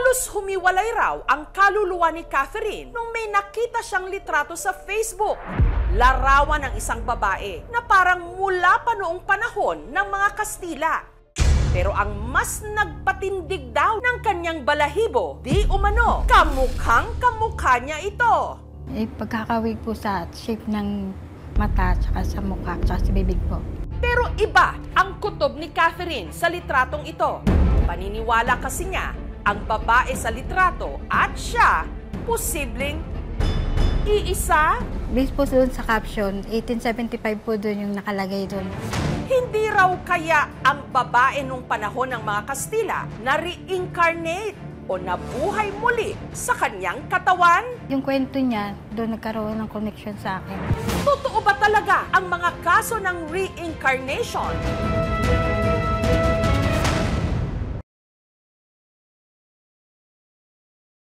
Halos humiwalay raw ang kaluluwa ni Catherine nung may nakita siyang litrato sa Facebook. Larawan ng isang babae na parang mula pa noong panahon ng mga Kastila. Pero ang mas nagpatindig daw ng kanyang balahibo, di umano, kamukhang-kamukha niya ito. Pagkakawig po sa shape ng mata, tsaka sa mukha, tsaka sa bibig po. Pero iba ang kutob ni Catherine sa litratong ito. Paniniwala kasi niya, ang babae sa litrato at siya, posibleng iisa. Based po doon sa caption, 1875 po doon yung nakalagay doon. Hindi raw kaya ang babae nung panahon ng mga Kastila na reincarnate o nabuhay muli sa kanyang katawan? Yung kwento niya, doon nagkaroon ng connection sa akin. Totoo ba talaga ang mga kaso ng reincarnation?